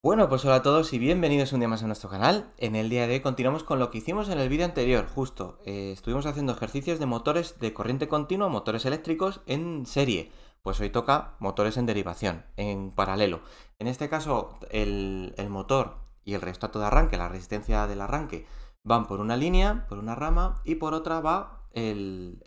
Bueno, pues hola a todos y bienvenidos un día más a nuestro canal. En el día de hoy continuamos con lo que hicimos en el vídeo anterior, justo. Estuvimos haciendo ejercicios de motores de corriente continua, motores eléctricos en serie. Pues hoy toca motores en derivación, en paralelo. En este caso, el motor y el rheostato de arranque, la resistencia del arranque, van por una línea, por una rama, y por otra va ¡Ay!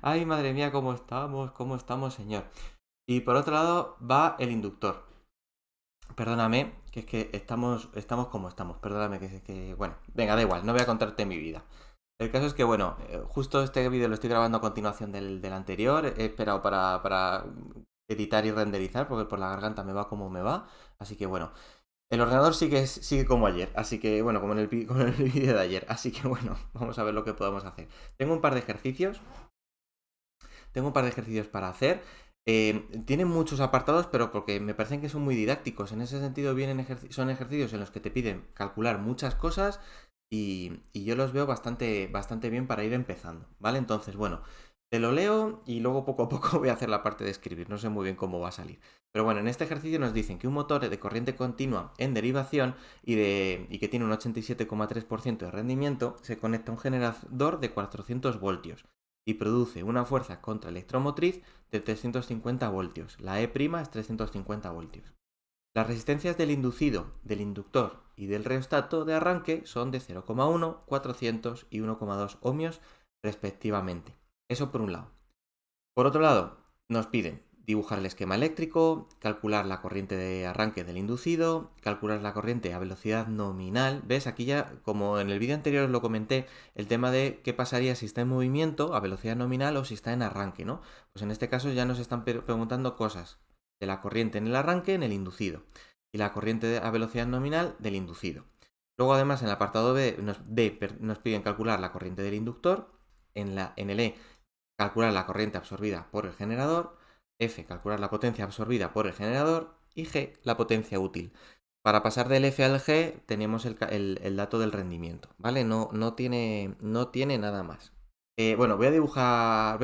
¡Ay, madre mía, cómo estamos, señor! Y por otro lado va el inductor. Perdóname, que es que estamos como estamos. Perdóname, bueno, venga, da igual, no voy a contarte mi vida. El caso es que, bueno, justo este vídeo lo estoy grabando a continuación del anterior. He esperado para editar y renderizar, porque por la garganta me va como me va. Así que, bueno, el ordenador sigue como ayer. Así que, bueno, como en el vídeo de ayer. Así que, bueno, vamos a ver lo que podemos hacer. Tengo un par de ejercicios. Tengo un par de ejercicios para hacer. Tienen muchos apartados, pero porque me parecen que son muy didácticos. En ese sentido, son ejercicios en los que te piden calcular muchas cosas y yo los veo bastante bien para ir empezando, ¿vale? Entonces, bueno, te lo leo y luego poco a poco voy a hacer la parte de escribir. No sé muy bien cómo va a salir. Pero bueno, en este ejercicio nos dicen que un motor de corriente continua en derivación y que tiene un 87,3% de rendimiento se conecta a un generador de 400 voltios y produce una fuerza contraelectromotriz de 350 voltios. La E' es 350 voltios. Las resistencias del inducido, del inductor y del rheostato de arranque son de 0,1, 400 y 1,2 ohmios respectivamente. Eso por un lado. Por otro lado, nos piden dibujar el esquema eléctrico, calcular la corriente de arranque del inducido, calcular la corriente a velocidad nominal. ¿Ves? Aquí ya, como en el vídeo anterior os lo comenté, el tema de qué pasaría si está en movimiento a velocidad nominal o si está en arranque, ¿no? Pues en este caso ya nos están preguntando cosas de la corriente en el arranque, en el inducido, y la corriente a velocidad nominal del inducido. Luego, además, en el apartado B nos piden calcular la corriente del inductor, en el E calcular la corriente absorbida por el generador, F, calcular la potencia absorbida por el generador y G, la potencia útil. Para pasar del F al G tenemos el dato del rendimiento, ¿vale? No tiene nada más. Bueno, voy a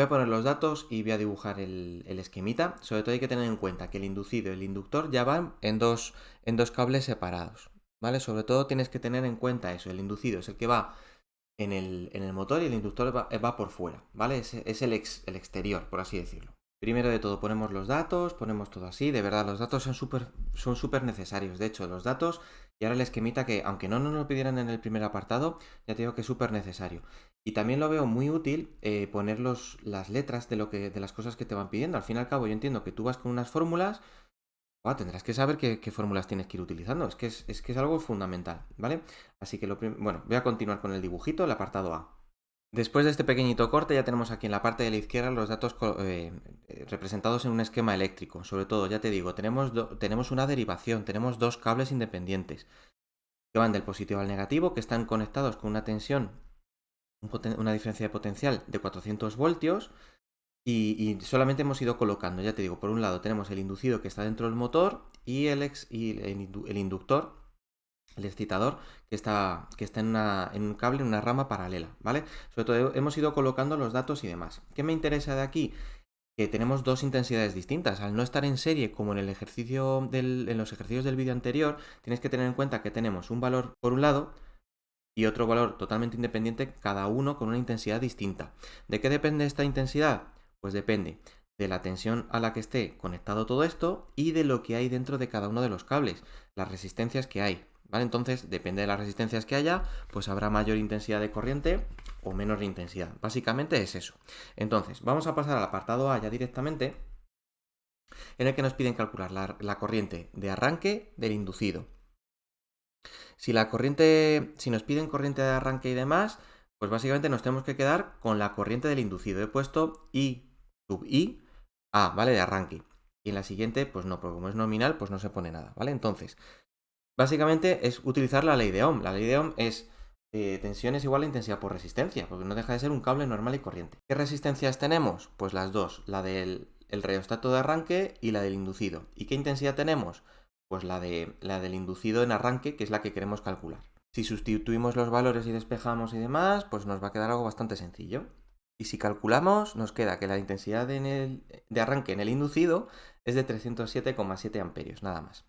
poner los datos y voy a dibujar el esquemita. Sobre todo hay que tener en cuenta que el inducido y el inductor ya van en dos cables separados, ¿vale? Sobre todo tienes que tener en cuenta eso. El inducido es el que va en el motor y el inductor va por fuera, ¿vale? Es el exterior, por así decirlo. Primero de todo ponemos los datos, ponemos todo así, de verdad los datos son súper necesarios, de hecho los datos y ahora el esquemita que aunque no nos lo pidieran en el primer apartado, ya te digo que es súper necesario. Y también lo veo muy útil poner las letras de las cosas que te van pidiendo. Al fin y al cabo yo entiendo que tú vas con unas fórmulas. Tendrás que saber qué fórmulas tienes que ir utilizando. Es que es algo fundamental, ¿vale? Así que bueno, voy a continuar con el dibujito, el apartado A. Después de este pequeñito corte ya tenemos aquí en la parte de la izquierda los datos representados en un esquema eléctrico. Sobre todo, ya te digo, tenemos una derivación, tenemos dos cables independientes que van del positivo al negativo, que están conectados con una tensión, una diferencia de potencial de 400 voltios. Y solamente hemos ido colocando, ya te digo, por un lado tenemos el inducido que está dentro del motor y el inductor, el excitador, que está en un cable, en una rama paralela, ¿vale? Sobre todo hemos ido colocando los datos y demás. ¿Qué me interesa de aquí? Que tenemos dos intensidades distintas. Al no estar en serie como en los ejercicios del vídeo anterior, tienes que tener en cuenta que tenemos un valor por un lado y otro valor totalmente independiente, cada uno con una intensidad distinta. ¿De qué depende esta intensidad? Pues depende de la tensión a la que esté conectado todo esto y de lo que hay dentro de cada uno de los cables, las resistencias que hay, ¿vale? Entonces, depende de las resistencias que haya, pues habrá mayor intensidad de corriente o menor intensidad. Básicamente es eso. Entonces, vamos a pasar al apartado A ya directamente, en el que nos piden calcular la corriente de arranque del inducido. Si nos piden corriente de arranque y demás, pues básicamente nos tenemos que quedar con la corriente del inducido. He puesto I sub I A, ¿vale? De arranque. Y en la siguiente, pues no, porque como es nominal, pues no se pone nada, ¿vale? Entonces, básicamente es utilizar la ley de Ohm. La ley de Ohm es tensión es igual a intensidad por resistencia, porque no deja de ser un cable normal y corriente. ¿Qué resistencias tenemos? Pues las dos, la del rheostato de arranque y la del inducido. ¿Y qué intensidad tenemos? Pues la del inducido en arranque, que es la que queremos calcular. Si sustituimos los valores y despejamos y demás, pues nos va a quedar algo bastante sencillo. Y si calculamos, nos queda que la intensidad de arranque en el inducido es de 307,7 amperios, nada más.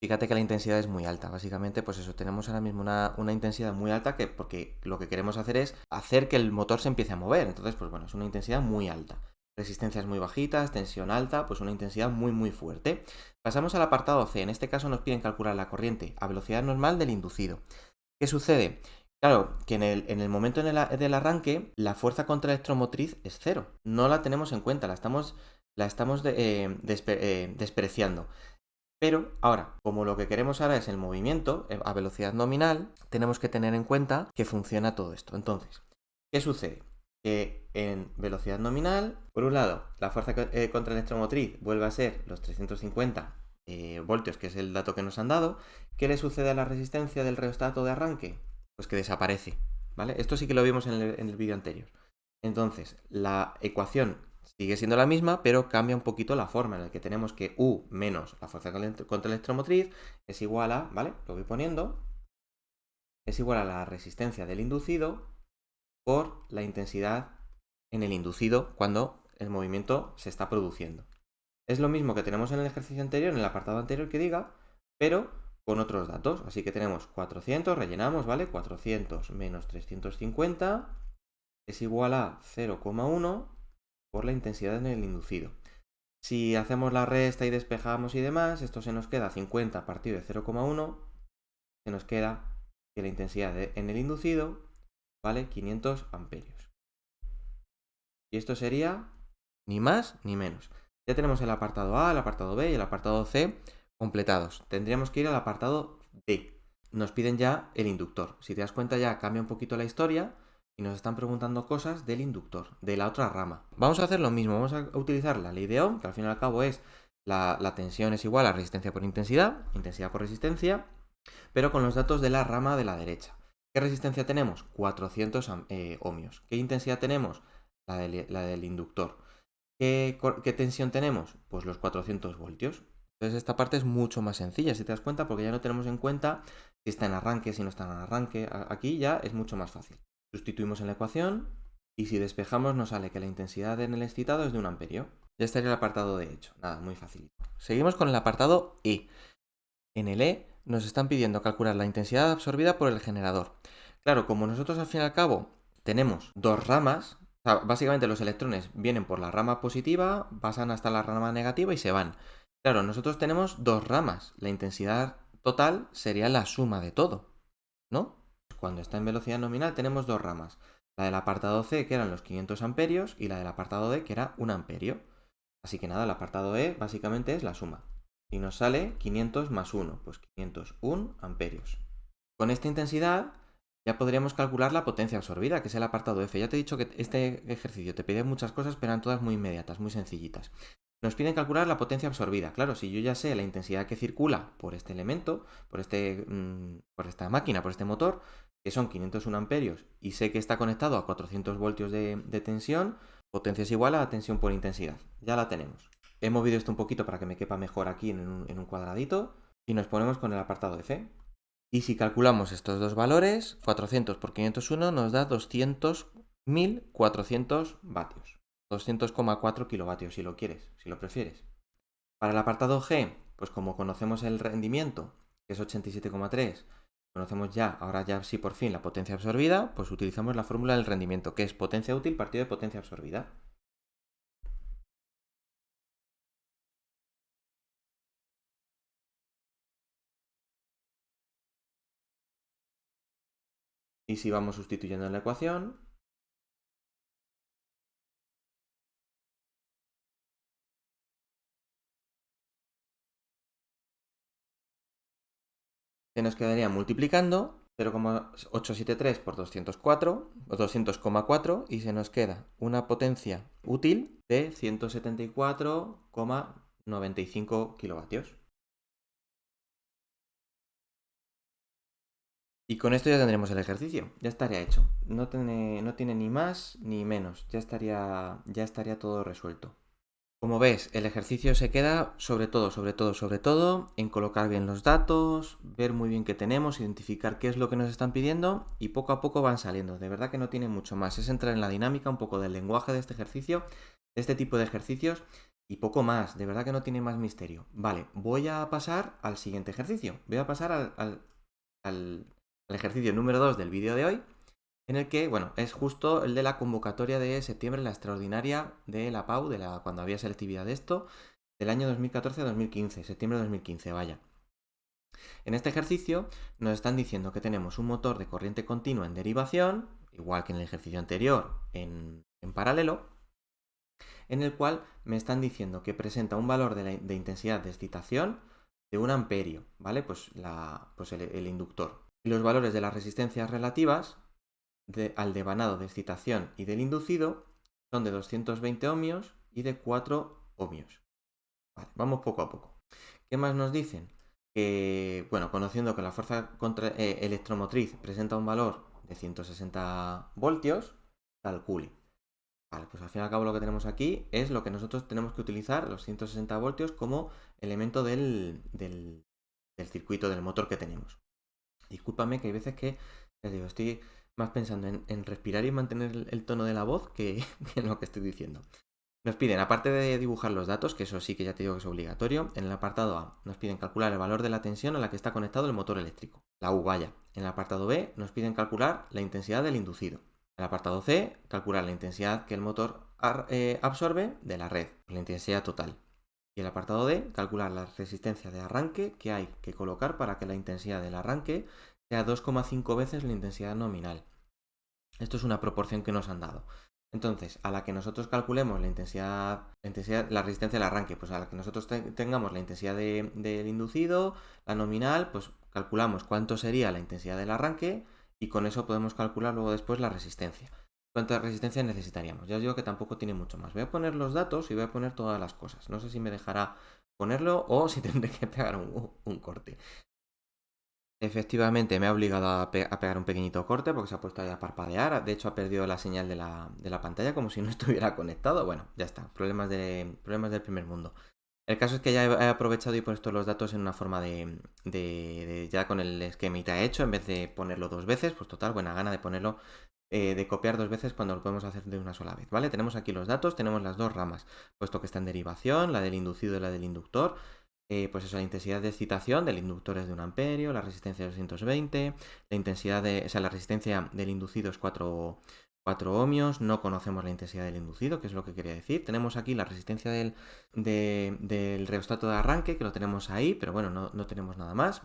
Fíjate que la intensidad es muy alta. Básicamente, pues eso, tenemos ahora mismo una intensidad muy alta porque lo que queremos hacer es hacer que el motor se empiece a mover. Entonces, pues bueno, es una intensidad muy alta. Resistencias muy bajitas, tensión alta, pues una intensidad muy muy fuerte. Pasamos al apartado C. En este caso nos piden calcular la corriente a velocidad normal del inducido. ¿Qué sucede? Claro, que en el momento del arranque, la fuerza contraelectromotriz es cero. No la tenemos en cuenta, la estamos despreciando. Pero ahora, como lo que queremos ahora es el movimiento a velocidad nominal, tenemos que tener en cuenta que funciona todo esto. Entonces, ¿qué sucede? Que en velocidad nominal, por un lado, la fuerza contraelectromotriz vuelve a ser los 350 voltios, que es el dato que nos han dado. ¿Qué le sucede a la resistencia del rheostato de arranque? Pues que desaparece, ¿vale? Esto sí que lo vimos en el vídeo anterior. Entonces, la ecuación sigue siendo la misma, pero cambia un poquito la forma en la que tenemos que U menos la fuerza contraelectromotriz es igual a, ¿vale? Lo voy poniendo, es igual a la resistencia del inducido por la intensidad en el inducido cuando el movimiento se está produciendo. Es lo mismo que tenemos en el ejercicio anterior, en el apartado anterior que diga, pero con otros datos. Así que tenemos 400, rellenamos, ¿vale? 400 menos 350 es igual a 0,1 por la intensidad en el inducido. Si hacemos la resta y despejamos y demás, esto se nos queda 50 partido de 0,1, se nos queda que la intensidad en el inducido vale 500 amperios. Y esto sería ni más ni menos. Ya tenemos el apartado A, el apartado B y el apartado C completados. Tendríamos que ir al apartado D. Nos piden ya el inductor. Si te das cuenta ya cambia un poquito la historia y nos están preguntando cosas del inductor, de la otra rama. Vamos a hacer lo mismo, vamos a utilizar la ley de Ohm, que al fin y al cabo es la tensión es igual a resistencia por intensidad, intensidad por resistencia, pero con los datos de la rama de la derecha. ¿Qué resistencia tenemos? 400 ohmios. ¿Qué intensidad tenemos? La del inductor. ¿Qué tensión tenemos? Pues los 400 voltios. Entonces esta parte es mucho más sencilla, si te das cuenta, porque ya no tenemos en cuenta si está en arranque, si no está en arranque. Aquí ya es mucho más fácil. Sustituimos en la ecuación y si despejamos nos sale que la intensidad en el excitado es de 1 amperio. Ya estaría el apartado de hecho. Nada, muy fácil. Seguimos con el apartado E. En el E nos están pidiendo calcular la intensidad absorbida por el generador. Claro, como nosotros al fin y al cabo tenemos dos ramas, o sea, básicamente los electrones vienen por la rama positiva, pasan hasta la rama negativa y se van. Claro, nosotros tenemos dos ramas. La intensidad total sería la suma de todo, ¿no? Cuando está en velocidad nominal tenemos dos ramas. La del apartado C, que eran los 500 amperios, y la del apartado D, que era 1 amperio. Así que nada, el apartado E básicamente es la suma. Y nos sale 500 más 1, pues 501 amperios. Con esta intensidad ya podríamos calcular la potencia absorbida, que es el apartado F. Ya te he dicho que este ejercicio te pide muchas cosas, pero eran todas muy inmediatas, muy sencillitas. Nos piden calcular la potencia absorbida. Claro, si yo ya sé la intensidad que circula por este elemento, por esta máquina, por este motor, que son 501 amperios, y sé que está conectado a 400 voltios de tensión, potencia es igual a la tensión por intensidad. Ya la tenemos. He movido esto un poquito para que me quepa mejor aquí en un cuadradito, y nos ponemos con el apartado F. Y si calculamos estos dos valores, 400 por 501 nos da 200.400 vatios. 200,4 kilovatios si lo quieres, si lo prefieres. Para el apartado G, pues como conocemos el rendimiento, que es 87,3, conocemos ya, ahora ya sí por fin la potencia absorbida, pues utilizamos la fórmula del rendimiento, que es potencia útil partido de potencia absorbida. Y si vamos sustituyendo en la ecuación, se nos quedaría multiplicando 0,873 por 204, o 200,4, y se nos queda una potencia útil de 174,95 kilovatios. Y con esto ya tendremos el ejercicio, ya estaría hecho. No tiene ni más ni menos, ya estaría todo resuelto. Como ves, el ejercicio se queda sobre todo en colocar bien los datos, ver muy bien qué tenemos, identificar qué es lo que nos están pidiendo y poco a poco van saliendo. De verdad que no tiene mucho más. Es entrar en la dinámica un poco del lenguaje de este ejercicio, de este tipo de ejercicios y poco más. De verdad que no tiene más misterio. Vale, voy a pasar al siguiente ejercicio. Voy a pasar al ejercicio número 2 del vídeo de hoy, en el que, bueno, es justo el de la convocatoria de septiembre, la extraordinaria de la PAU, cuando había selectividad de esto, del año 2014 a 2015, septiembre de 2015, vaya. En este ejercicio nos están diciendo que tenemos un motor de corriente continua en derivación, igual que en el ejercicio anterior, en paralelo, en el cual me están diciendo que presenta un valor de intensidad de excitación de 1 amperio, ¿vale? Pues el inductor. Y los valores de las resistencias relativas al devanado de excitación y del inducido son de 220 ohmios y de 4 ohmios. Vale, vamos poco a poco. ¿Qué más nos dicen? Que, bueno, conociendo que la fuerza electromotriz presenta un valor de 160 voltios, calcule. Vale, pues al fin y al cabo lo que tenemos aquí es lo que nosotros tenemos que utilizar, los 160 voltios, como elemento del circuito del motor que tenemos. Discúlpame que hay veces que, ya digo, estoy más pensando en respirar y mantener el tono de la voz que en lo que estoy diciendo. Nos piden, aparte de dibujar los datos, que eso sí que ya te digo que es obligatorio, en el apartado A nos piden calcular el valor de la tensión a la que está conectado el motor eléctrico. La U, vaya. En el apartado B nos piden calcular la intensidad del inducido. En el apartado C, calcular la intensidad que el motor absorbe de la red, la intensidad total. Y el apartado D, calcular la resistencia de arranque que hay que colocar para que la intensidad del arranque sea 2,5 veces la intensidad nominal. Esto es una proporción que nos han dado. Entonces, a la que nosotros calculemos la resistencia del arranque, pues a la que nosotros tengamos la intensidad del inducido, la nominal, pues calculamos cuánto sería la intensidad del arranque y con eso podemos calcular luego después la resistencia. ¿Cuánta resistencia necesitaríamos? Ya os digo que tampoco tiene mucho más. Voy a poner los datos y voy a poner todas las cosas. No sé si me dejará ponerlo o si tendré que pegar un corte. Efectivamente, me ha obligado a pegar un pequeñito corte porque se ha puesto ahí a parpadear. De hecho, ha perdido la señal de la pantalla como si no estuviera conectado. Bueno, ya está. Problemas del primer mundo. El caso es que ya he aprovechado y puesto los datos en una forma ya con el esquemita hecho, en vez de ponerlo dos veces, pues total, buena gana de ponerlo, de copiar dos veces cuando lo podemos hacer de una sola vez, ¿vale? Tenemos aquí los datos, tenemos las dos ramas, puesto que está en derivación, la del inducido y la del inductor. Pues eso, la intensidad de excitación del inductor es de 1 amperio, la resistencia es 220, la resistencia del inducido es 4 ohmios, no conocemos la intensidad del inducido, que es lo que quería decir. Tenemos aquí la resistencia del rheostato de arranque, que lo tenemos ahí, pero bueno, no tenemos nada más.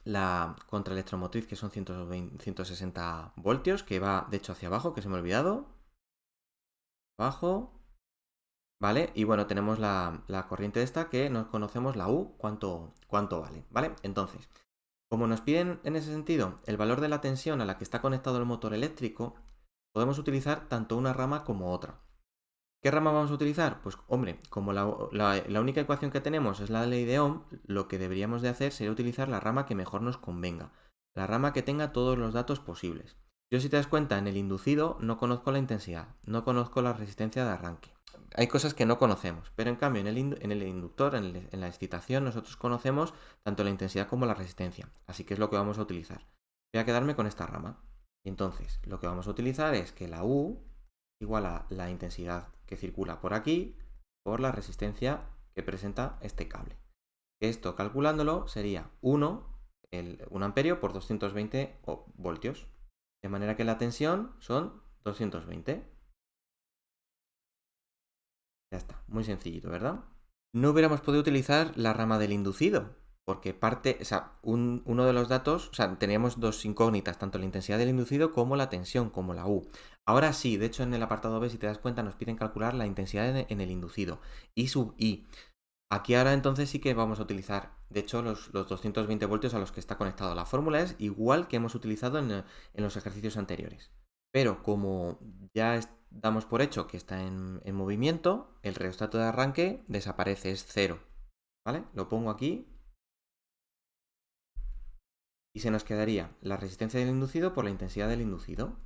La contraelectromotriz, que son 160 voltios, que va de hecho hacia abajo, que se me ha olvidado. Abajo. ¿Vale? Y bueno, tenemos la corriente esta que no conocemos, la U, cuánto vale, ¿vale? Entonces, como nos piden en ese sentido el valor de la tensión a la que está conectado el motor eléctrico, podemos utilizar tanto una rama como otra. ¿Qué rama vamos a utilizar? Pues hombre, como la única ecuación que tenemos es la ley de Ohm, lo que deberíamos de hacer sería utilizar la rama que mejor nos convenga, la rama que tenga todos los datos posibles. Yo, si te das cuenta, en el inducido no conozco la intensidad, no conozco la resistencia de arranque. Hay cosas que no conocemos, pero en cambio en el inductor, en la excitación, nosotros conocemos tanto la intensidad como la resistencia, así que es lo que vamos a utilizar. Voy a quedarme con esta rama. Y entonces, lo que vamos a utilizar es que la U igual a la intensidad que circula por aquí por la resistencia que presenta este cable. Esto, calculándolo, sería 1 amperio por 220 voltios. De manera que la tensión son 220. Ya está, muy sencillito, ¿verdad? No hubiéramos podido utilizar la rama del inducido, porque uno de los datos, teníamos dos incógnitas, tanto la intensidad del inducido como la tensión, como la U. Ahora sí, de hecho en el apartado B, si te das cuenta, nos piden calcular la intensidad en el inducido, I sub I. Aquí ahora entonces sí que vamos a utilizar, de hecho, los 220 voltios a los que está conectado. La fórmula es igual que hemos utilizado en los ejercicios anteriores. Pero como ya damos por hecho que está en movimiento, el rheostato de arranque desaparece, es 0. ¿Vale? Lo pongo aquí. Y se nos quedaría la resistencia del inducido por la intensidad del inducido.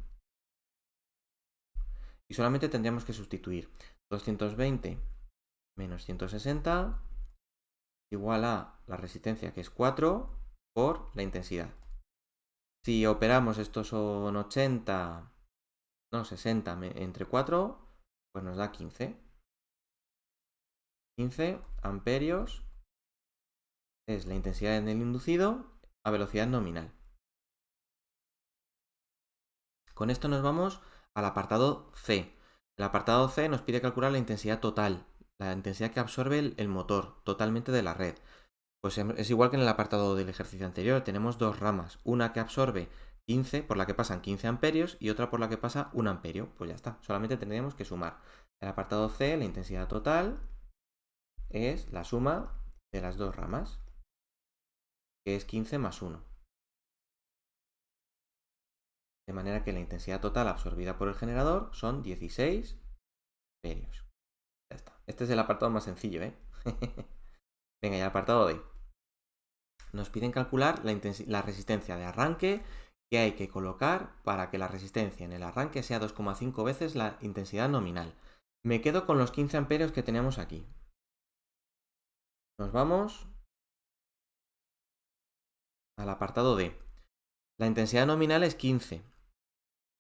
Y solamente tendríamos que sustituir 220 menos 160 igual a la resistencia, que es 4, por la intensidad. Si operamos, estos son 80, no, 60 entre 4, pues nos da 15. 15 amperios es la intensidad en el inducido a velocidad nominal. Con esto nos vamos al apartado C. El apartado C nos pide calcular la intensidad total, la intensidad que absorbe el motor totalmente de la red. Pues es igual que en el apartado del ejercicio anterior, tenemos dos ramas, una que absorbe 15, por la que pasan 15 amperios, y otra por la que pasa 1 amperio. Pues ya está, solamente tendríamos que sumar. El apartado C, la intensidad total, es la suma de las dos ramas, que es 15 más 1. De manera que la intensidad total absorbida por el generador son 16 amperios. Ya está. Este es el apartado más sencillo, ¿eh? Venga, y el apartado D. Nos piden calcular la resistencia de arranque que hay que colocar para que la resistencia en el arranque sea 2,5 veces la intensidad nominal. Me quedo con los 15 amperios que teníamos aquí. Nos vamos al apartado D. La intensidad nominal es 15.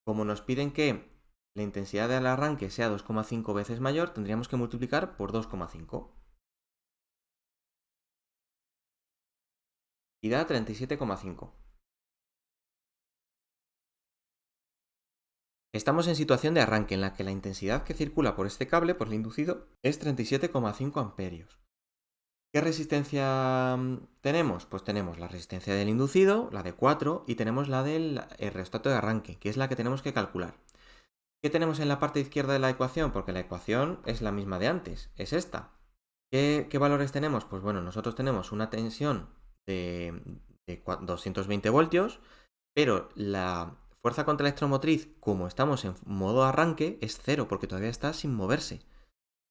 Como nos piden que la intensidad del arranque sea 2,5 veces mayor, tendríamos que multiplicar por 2,5. Y da 37,5. Estamos en situación de arranque en la que la intensidad que circula por este cable, por el inducido, es 37,5 amperios. ¿Qué resistencia tenemos? Pues tenemos la resistencia del inducido, la de 4, y tenemos la del rheostato de arranque, que es la que tenemos que calcular. ¿Qué tenemos en la parte izquierda de la ecuación? Porque la ecuación es la misma de antes, es esta. ¿Qué valores tenemos? Pues bueno, nosotros tenemos una tensión de 220 voltios, pero la fuerza contraelectromotriz, como estamos en modo arranque, es 0, porque todavía está sin moverse.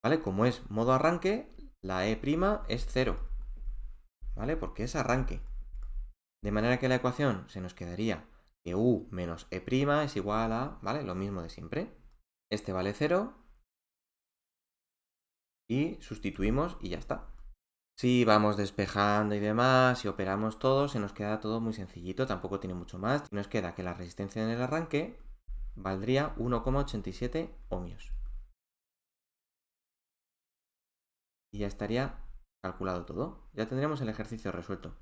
¿Vale? Como es modo arranque, la E' es 0. ¿Vale? Porque es arranque. De manera que la ecuación se nos quedaría que U menos E' es igual a, ¿vale? Lo mismo de siempre. Este vale 0. Y sustituimos y ya está. Si vamos despejando y demás, si operamos todo, se nos queda todo muy sencillito, tampoco tiene mucho más. Nos queda que la resistencia en el arranque valdría 1,87 ohmios. Y ya estaría calculado todo. Ya tendríamos el ejercicio resuelto.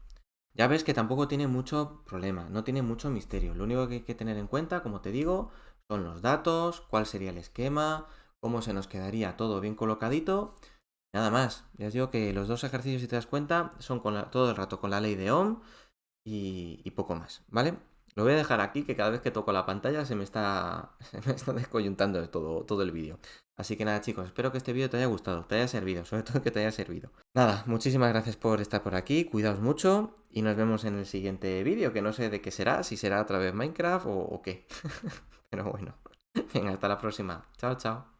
Ya ves que tampoco tiene mucho problema, no tiene mucho misterio. Lo único que hay que tener en cuenta, como te digo, son los datos, cuál sería el esquema, cómo se nos quedaría todo bien colocadito. Nada más. Ya os digo que los dos ejercicios, si te das cuenta, son todo el rato con la ley de Ohm y poco más, ¿vale? Lo voy a dejar aquí, que cada vez que toco la pantalla se me está descoyuntando todo el vídeo. Así que nada, chicos, espero que este vídeo te haya gustado, te haya servido, sobre todo que te haya servido. Nada, muchísimas gracias por estar por aquí, cuidaos mucho y nos vemos en el siguiente vídeo, que no sé de qué será, si será otra vez Minecraft o qué. Pero bueno, venga, hasta la próxima. Chao, chao.